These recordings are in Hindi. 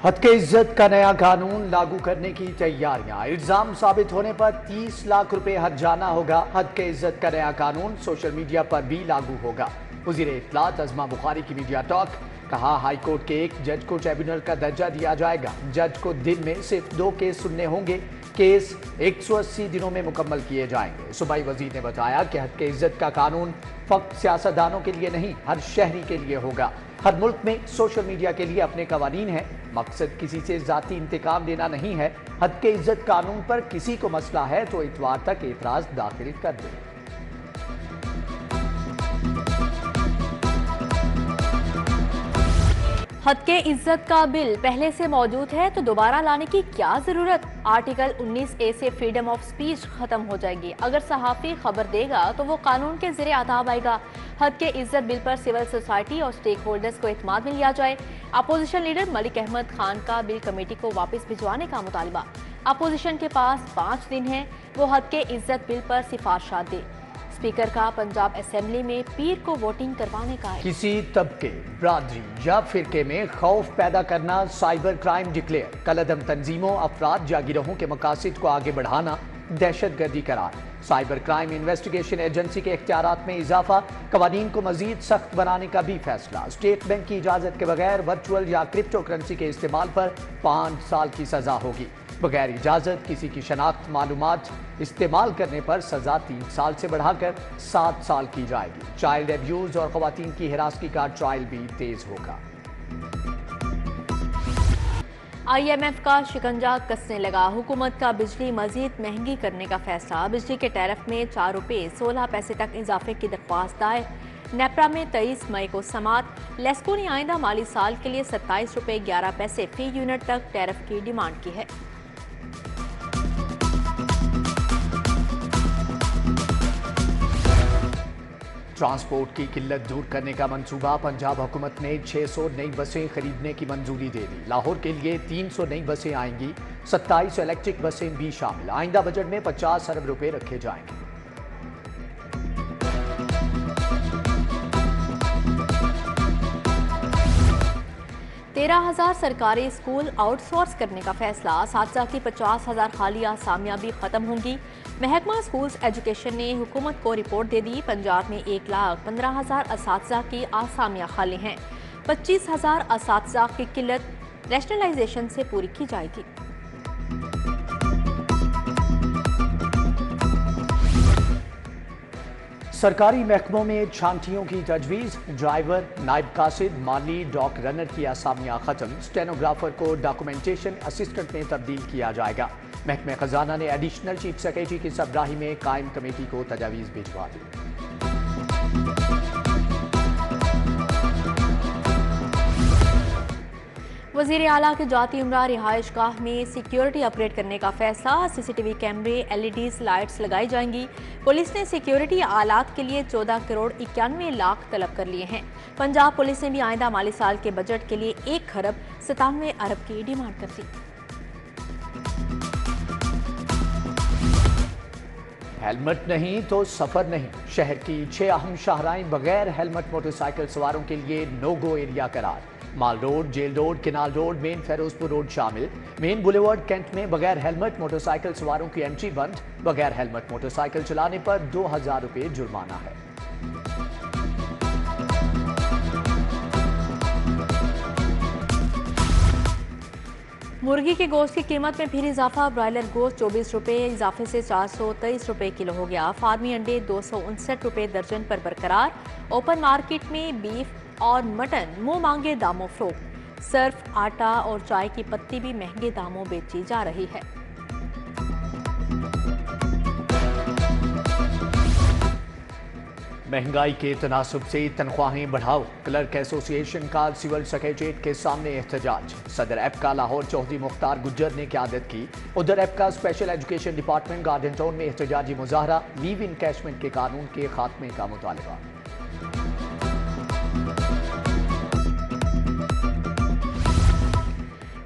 हद के इज्जत का नया कानून लागू करने की तैयारियां। इल्जाम साबित होने पर 30 लाख रुपए हर्जाना होगा। हद के इज्जत का नया कानून सोशल मीडिया पर भी लागू होगा। वजीर इत्तलात अज़मा बुखारी की मीडिया टॉक। कहा, हाईकोर्ट के एक जज को ट्रिब्यूनल का दर्जा दिया जाएगा। जज को दिन में सिर्फ 2 केस सुनने होंगे। केस 180 दिनों में मुकम्मल किए जाएंगे। सूबाई वजीर ने बताया कि हद के इज्जत का कानून फक्त सियासतदानों के लिए नहीं, हर शहरी के लिए होगा। हर मुल्क में सोशल मीडिया के लिए अपने कवानीन हैं। मकसद किसी से जाती इंतकाम लेना नहीं है। हद के इज्जत कानून पर किसी को मसला है तो इतवार तक एतराज दाखिल कर दे। हद के इज्जत का बिल पहले से मौजूद है तो दोबारा लाने की क्या जरूरत। आर्टिकल 19A से फ्रीडम ऑफ स्पीच खत्म हो जाएगी। अगर सहाफी खबर देगा तो वो कानून के ज़रिए आदाब आएगा। हद के इज्जत बिल पर सिविल सोसाइटी और स्टेक होल्डर्स को इत्मीनान मिल जाए। अपोजिशन लीडर मलिक अहमद खान का बिल कमेटी को वापस भिजवाने का मुतालबा। अपोजिशन के पास 5 दिन है, वो हद के इज्जत बिल पर सिफारिशात दे। स्पीकर का पंजाब असेंबली में पीर को वोटिंग करवाने का है। किसी तबके, बरादरी या फिरके में खौफ पैदा करना साइबर क्राइम डिक्लेयर। कलअदम तंजीमों, अफराद या गिरोहों के मकासद को आगे बढ़ाना दहशतगर्दी करार। साइबर क्राइम इन्वेस्टिगेशन एजेंसी के इख्तियारात में इजाफा। कवानीन को मजीद सख्त बनाने का भी फैसला। स्टेट बैंक की इजाजत के बगैर वर्चुअल या क्रिप्टो करेंसी के इस्तेमाल पर 5 साल की सजा होगी। बगैर इजाजत किसी की शनाख्त मालूमात इस्तेमाल करने पर सजा 3 साल से बढ़ाकर 7 साल की जाएगी। चाइल्ड एब्यूज और खवातीन की हिरासती का ट्रायल भी तेज होगा। IMF का शिकंजा कसने लगा। हुकूमत का बिजली मजीद महंगी करने का फैसला। बिजली के टैरिफ में 4 रुपये 16 पैसे तक इजाफे की दरख्वास्त दायर। नेपरा में 23 मई को समात। लेस्को ने आइंदा माली साल के लिए 27 रुपये 11 पैसे फी यूनिट तक टैरिफ की डिमांड की है। ट्रांसपोर्ट की किल्लत दूर करने का मंसूबा। पंजाब हुकूमत ने 600 नई बसें खरीदने की मंजूरी दे दी। लाहौर के लिए 300 नई बसें आएंगी। 27 इलेक्ट्रिक बसें भी शामिल। आइंदा बजट में 50 अरब रुपए रखे जाएंगे। 13,000 सरकारी स्कूल आउटसोर्स करने का फैसला। असातिज़ा की 50,000 खाली आसामियां भी खत्म होंगी। महकमा स्कूल्स एजुकेशन ने हुकूमत को रिपोर्ट दे दी। पंजाब में 1,15,000 असातिज़ा की आसामियां खाली हैं। 25,000 असातिज़ा की किल्लत रैशनलाइजेशन से पूरी की जाएगी। सरकारी महकमों में छांटियों की तजवीज़। ड्राइवर, नायब कासिद, माली, डॉक रनर की आसामियां खत्म। स्टेनोग्राफर को डॉक्यूमेंटेशन असिस्टेंट में तब्दील किया जाएगा। महकमे खजाना ने एडिशनल चीफ सेक्रेटरी की सरबराही में कायम कमेटी को तजावीज़ भिजवा दी। वज़ीर आला के जाती उमरा रिहाइश गाह में सिक्योरिटी अपग्रेड करने का फैसला। CCTV कैमरे, LEDs लाइट्स लगाई जाएंगी। पुलिस ने सिक्योरिटी आलात के लिए 14 करोड़ 91 लाख तलब कर लिए हैं। पंजाब पुलिस ने भी आइंदा माली साल के बजट के लिए 1 खरब 97 अरब की डिमांड कर दी। हेलमेट नहीं तो सफर नहीं। शहर की 6 अहम शाहराएं बगैर हेलमेट मोटरसाइकिल सवारों के लिए नो गो एरिया करार। Mall Road, Jail Road, Canal Road, main Ferozepur Road शामिल। मेन बुलेवर्ड कैंट में बगैर हेलमेट मोटरसाइकिल सवारों की एंट्री बंद। बगैर हेलमेट मोटरसाइकिल चलाने पर 2,000 रुपये जुर्माना है। मुर्गी के गोश्त की कीमत में फिर इजाफा। ब्रायलर गोश्त 24 रुपये इजाफे से 423 रुपये किलो हो गया। फार्मी अंडे 259 रुपये दर्जन पर बरकरार। ओपन मार्केट में बीफ और मटन मुंह मांगे दामों फरोख्त। सर्फ, आटा और चाय की पत्ती भी महंगे दामों बेची जा रही है। महंगाई के तनासुब से तनख्वाहें बढ़ाओ। क्लर्क एसोसिएशन का सिविल सेक्रेटरीट के सामने एहतजाज। सदर एपका लाहौर चौधरी मुख्तार गुज्जर ने क़यादत की। उधर APCA special education department Garden Town में एहतजाजी मुजाहरा। लीव इनकैशमेंट के कानून के खात्मे का मुतालबा।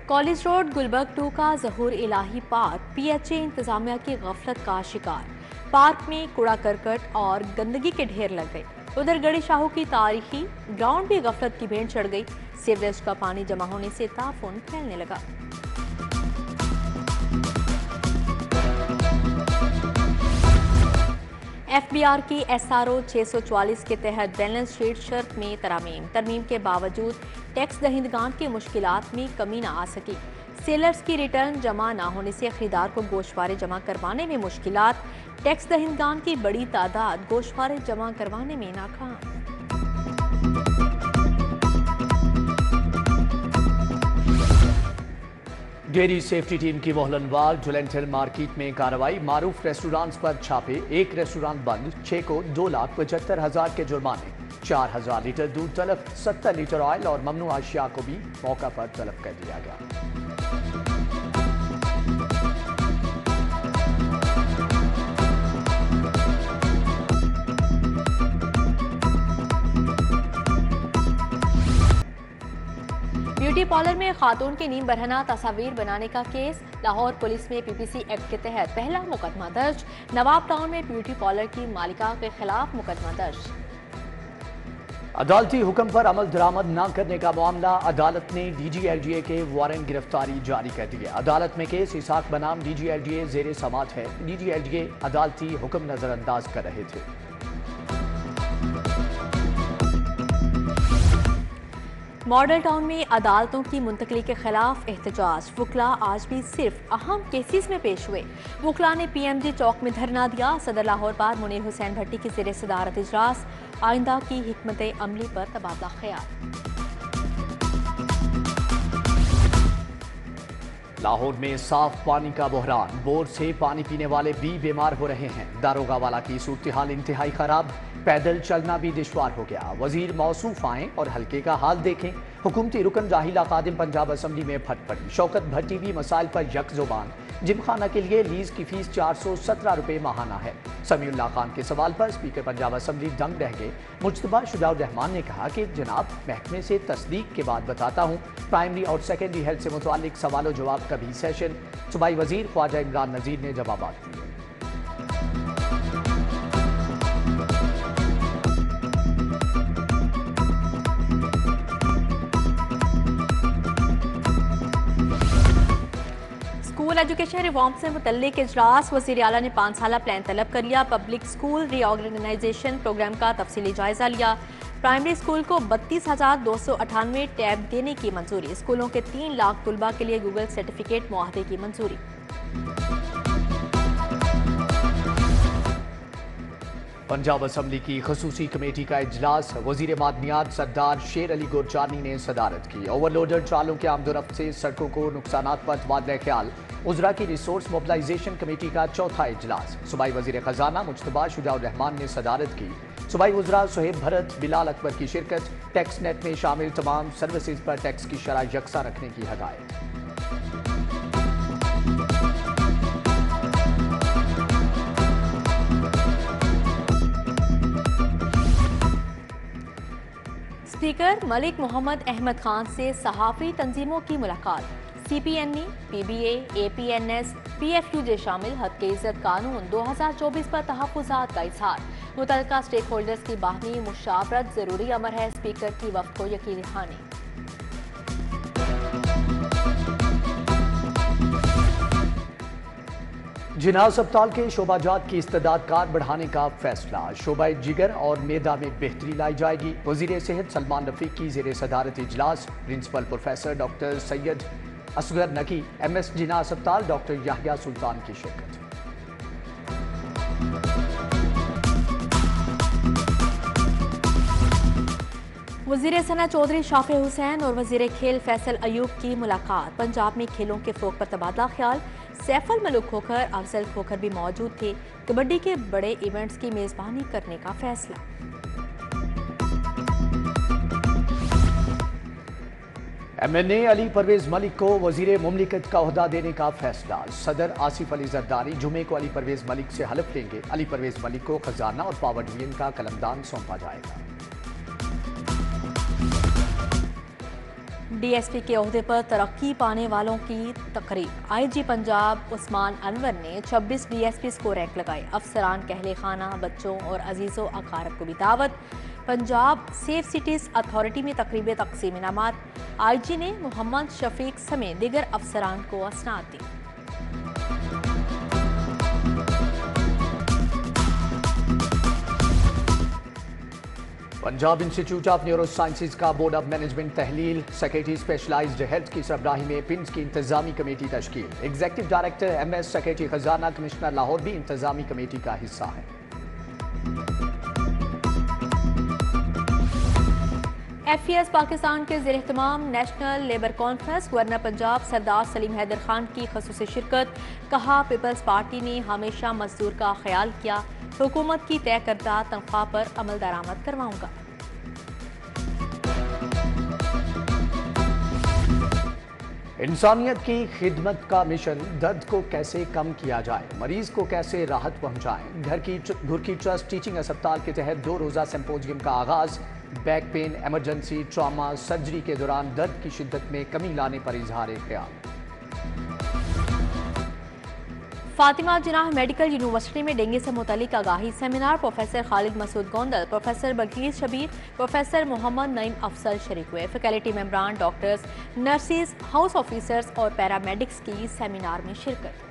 कॉलेज रोड गुलबर्ग 2 का ज़हूर इलाही पार्क PHA इंतजामिया की गफलत का शिकार। पार्क में कूड़ा करकट और गंदगी के ढेर लग गए। उधर गड़ी शाहू की तारीखी ग्राउंड भी गफलत की भेंट चढ़ गई। सीवरेज का पानी जमा होने से ताफून फैलने लगा। FBR की SRO 644 के तहत बैलेंस शीट शर्त में तरमीम के बावजूद टैक्स दहिंदगान की मुश्किलात में कमी न आ सकी। सेलर्स की रिटर्न जमा न होने से खरीदार को गोशवारे जमा करवाने में मुश्किलात, टैक्स दहिंदगान की बड़ी तादाद गोशवारे जमा करवाने में नाकाम। डेयरी सेफ्टी टीम की मोहलनवार जुलेंटल मार्केट में कार्रवाई, मारूफ रेस्टोरेंट्स पर छापे, एक रेस्टोरेंट बंद, 6 को 2,75,000 के जुर्माने, 4,000 लीटर दूध तलब, 70 लीटर ऑयल और ममनू अशिया को भी मौका पर तलब कर दिया गया। ब्यूटी पार्लर में खातून की नीम बरहना तस्वीर बनाने का केस, लाहौर पुलिस में PPC एक्ट के तहत पहला मुकदमा दर्ज, नवाब टाउन में ब्यूटी पार्लर की मालिका के खिलाफ मुकदमा दर्ज। अदालती हुक्म पर अमल दरामद न करने का मामला, अदालत ने DG-LGA के वारंट गिरफ्तारी जारी कर दिया। अदालत में केस इसाक बनाम DG-LGA जेर समात है। DG-LGA अदालती हुक्म नजरअंदाज कर रहे थे। मॉडल टाउन में अदालतों की मुंतकली के खिलाफ एहतजाज, वकला आज भी सिर्फ अहम केसेस में पेश हुए। वकला ने PMG चौक में धरना दिया। सदर लाहौर बार मुनीर हुसैन भट्टी की ज़ेर सदारत इजलास, आइंदा की हिकमत अमली पर तबादला ख्याल। लाहौर में साफ पानी का बहरान, बोर से पानी पीने वाले भी बीमार हो रहे हैं। दारोगा वाला की सूरत हाल इंतहाई खराब, पैदल चलना भी दुश्वार हो गया। वजीर मौसूफ आएं और हल्के का हाल देखें। हुकूमती रुकन जाहिला कादिम पंजाब असम्बली में फट पड़ी। शौकत भट्टी भी मसाइल पर यक जुबान। जिमखाना के लिए लीज की फीस 417 रुपये माहाना है। समीउल्लाह खान के सवाल पर स्पीकर पंजाब असम्बली दंग रह गए। मुज्तबा शुजाउर रहमान ने कहा कि जनाब, महकमे से तस्दीक के बाद बताता हूँ। प्राइमरी और सेकेंडरी हेल्थ से मुतालिक सवाल जवाब का भी सेशन। सूबाई वजीर ख्वाजा इमरान नजीर ने जवाब दिए। स्कूल एजुकेशन रिफॉर्म से मुतल्लिक इजलास, वज़ीर आला ने 5 साला प्लान तलब कर लिया। पब्लिक स्कूल रीऑर्गेनाइजेशन प्रोग्राम का तफसीली जायजा लिया। प्राइमरी स्कूल को 32,298 टैब देने की मंजूरी। स्कूलों के 3 लाख तुलबा के लिए गूगल सर्टिफिकेट मुआहदे की मंजूरी। पंजाब असम्बली की खसूसी कमेटी का इजलास, वजीर मादनियात सरदार शेर अली गोरचानी ने सदारत की। ओवरलोडर ट्रालों के आमदोरफ्त से सड़कों को नुकसानात पर तबादला ख्याल। उजरा की रिसोर्स मोबिलाइजेशन कमेटी का चौथा इजलास, सूबाई वजीर खजाना मुज्तबा शुजाउर रहमान ने सदारत की। सूबाई उजरा सुहेब भरत, बिलाल अकबर की शिरकत। टैक्स नेट में शामिल तमाम सर्विसेज पर टैक्स की शरह यकसा रखने की हदायत। स्पीकर मलिक मोहम्मद अहमद खान से सहाफ़ी तंजीमों की मुलाकात। CPNE, PBA, APNS, PFUJ शामिल हद के इज्जत कानून 2024 पर तहफ़्फ़ुज़ात का इज़हार। मुतल्लिका स्टेक होल्डर्स की बाहमी मुशावरत ज़रूरी अमर है। स्पीकर की वफ़द को यकीन दहानी। जिना अस्पताल के शोबाजात की इस्तेदाद कार बढ़ाने का फैसला, शोबा जिगर और मेदा में बेहतरी लाई जाएगी। वजीर सेहत सलमान रफीक की जेर सदारत इजलास, principal professor doctor Syed Asghar Naqi, MS जिना अस्पताल डॉक्टर याहिया सुल्तान की शिरकत। वज़ीर सना चौधरी शाफे हुसैन और वज़ीर खेल फैसल अयूब की मुलाकात। पंजाब में खेलों के फ़रोग़ पर तबादला ख्याल। सैफुल मलूक खोखर, अफजल खोखर भी मौजूद थे। कबड्डी के बड़े इवेंट्स की मेज़बानी करने का फैसला। MNA अली परवेज मलिक को वजीर मुमलिकत का ओहदा देने का फैसला। सदर आसिफ अली जरदारी जुमे को अली परवेज मलिक से हलफ लेंगे। अली परवेज मलिक को खजाना और पावर डिवीजन का कलमदान सौंपा जाएगा। DSP के ओहदे पर तरक्की पाने वालों की तकरीब। IG पंजाब उस्मान अनवर ने 26 DSPs को रैंक लगाए। अफसरान, कहले खाना, बच्चों और अजीज़ों अकारब को भी दावत। पंजाब सेफ सिटीज अथॉरिटी में तकरीब तकसीम इनामात, IG ने मोहम्मद शफीक समेत दीगर अफसरान को असनाद दी। Punjab Institute of Neurosciences का बोर्ड ऑफ मैनेजमेंट तहलील सेक्रेटरी स्पेशलाइज्ड हेल्थ की सरबराही में पिंस की इंतजामी कमेटी तश्कील। एग्जीक्यूटिव डायरेक्टर MS सेक्रेटरी खजाना कमिश्नर लाहौर भी इंतजामी कमेटी का हिस्सा है। FES पाकिस्तान के ज़ेर-एहतमाम national labour conference, governor Punjab Sardar Salim Haider Khan की ख़ुसूसी शिरकत। कहा, पीपल्स पार्टी ने हमेशा मजदूर का ख्याल किया, हुकूमत की तय करदा तनख्वाह पर अमल दरामद करवाऊंगा। इंसानियत की खिदमत का मिशन, दर्द को कैसे कम किया जाए, मरीज को कैसे राहत पहुंचाएं। घर की ट्रस्ट टीचिंग अस्पताल के तहत 2 रोज़ा सिंपोजियम का आगाज। Back pain, emergency, trauma, surgery के दौरान दर्द की शिद्दत में कमी लाने पर इजहार ख्याल। फातिमा जिन्नाह मेडिकल यूनिवर्सिटी में डेंगू से मुतालिक आगाही seminar. Professor Khalid Masood Gondal, professor Bilquis Shabbir, professor Muhammad Naeem Afzal शरीक हुए। फैकल्टी मेंबरान, डॉक्टर्स, नर्सिस, हाउस ऑफिसर्स और पैरामेडिक्स की सेमिनार में शिरकत।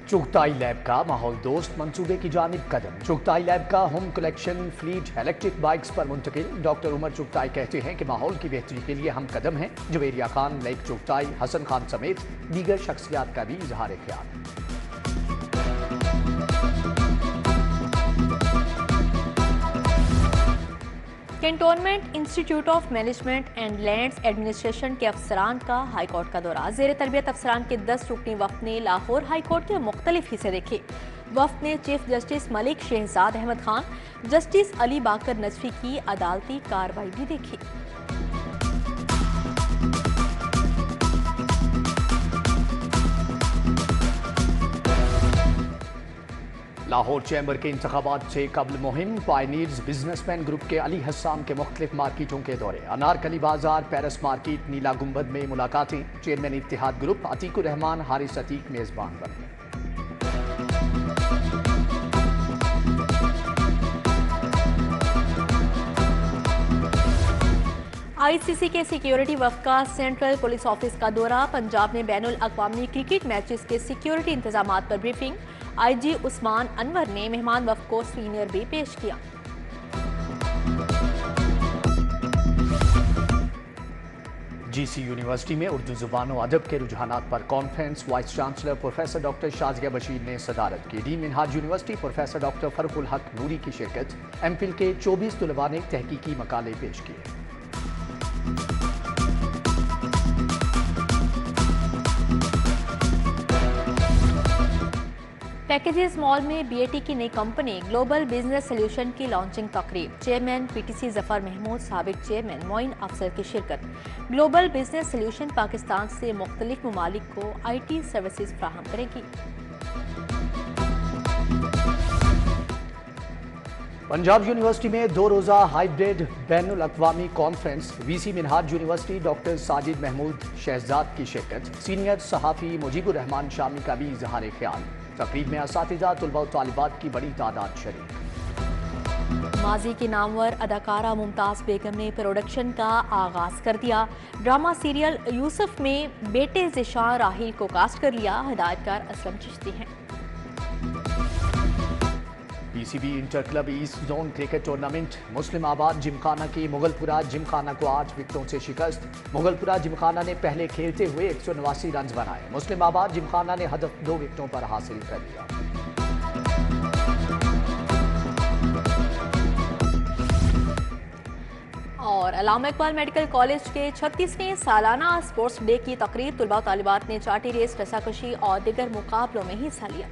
चुगताई लैब का माहौल दोस्त मंसूबे की जानिब कदम। चुगताई लैब का home collection fleet electric bikes पर मुंतकिल। डॉक्टर उमर चुगताई कहते हैं कि माहौल की बेहतरी के लिए हम कदम हैं। जवेरिया खान, लाइक चुगताई, हसन खान समेत दीगर शख्सियात का भी इजहार ख्याल। Cantonment institute of management and lands administration के अफसरान का हाई कोर्ट का दौरा। ज़ेर तरबियत अफसरान के 10 रुकनी वफ्द ने लाहौर हाई कोर्ट के मुख्तलिफ हिस्से देखे। वफ्द ने chief justice Malik Shahzad Ahmad Khan, justice Ali Baqar Najafi की अदालती कार्रवाई भी देखी। लाहौर चैम्बर के इंतखाबात से कबल मुहिम, पायनीर्स बिजनेसमैन ग्रुप के अली हसाम के मुख्तलिफ मार्केटों के दौरे। अनारकली बाजार, पेरिस मार्केट, नीला गुंबद में मुलाकातें। चेयरमैन इत्तिहाद ग्रुप अतीकुर रहमान, हारिस अतीक मेजबान बने। ICC के सिक्योरिटी वफ्द का सेंट्रल पुलिस ऑफिस का दौरा। पंजाब में बैनुल अक़वामी क्रिकेट मैचेस के सिक्योरिटी इंतजामात पर ब्रीफिंग। IG उस्मान अनवर ने मेहमान वफ्द को सीनियर भी पेश किया। GC यूनिवर्सिटी में उर्दू जुबान और अदब के रुझानात पर conference. Vice chancellor professor doctor Shazia Bashir ने सदारत की। The Minhaj university professor doctor Farooqul Haq Noori की शिरकत। MPhil के 24 तलबा ने तहकीकी मकाले पेश किए। पैकेजेस मॉल में BAT की नई कंपनी ग्लोबल बिजनेस सोल्यूशन की लॉन्चिंग तकरीब। चेयरमैन PTC जफर महमूद, साबिक चेयरमैन मोइन अफसर की शिरकत। ग्लोबल बिजनेस सोल्यूशन पाकिस्तान से मुख्तलिफ ममालिक को IT सर्विसेज फ्राहम करेगी। पंजाब यूनिवर्सिटी में 2 रोज़ा हाइब्रिड बैनुल अक़वामी conference. VC Minhaj university doctor Sajid Mahmood Shahzad की शिरकत। सीनियर सहाफ़ी मुजीबुर रहमान शामी का भी इजहार ख्याल। तकरीब में असातिज़ा, तुलबा और तालिबात की बड़ी तादाद शरीक। माजी की नामवर अदाकारा मुमताज़ बेगम ने प्रोडक्शन का आगाज कर दिया। ड्रामा सीरियल यूसुफ में बेटे ज़िशान राहिल को कास्ट कर लिया। हिदायतकार असलम चिश्ती हैं। PCB inter club east zone cricket tournament. Muslimabad gymkhana की मुगलपुरा जिमखाना को 8 विकेटों से शिकस्त। मुगलपुरा जिमखाना ने पहले खेलते हुए 189 रन बनाए। मुस्लिम आबाद जिमखाना ने हदफ 2 विकेटों पर हासिल कर लिया। और अल्लामा इकबाल मेडिकल कॉलेज के 36वें सालाना स्पोर्ट्स डे की तकरीब। तुलबा तालिबात ने चाटी रेस, रस्साकशी और दीगर मुकाबलों में हिस्सा लिया।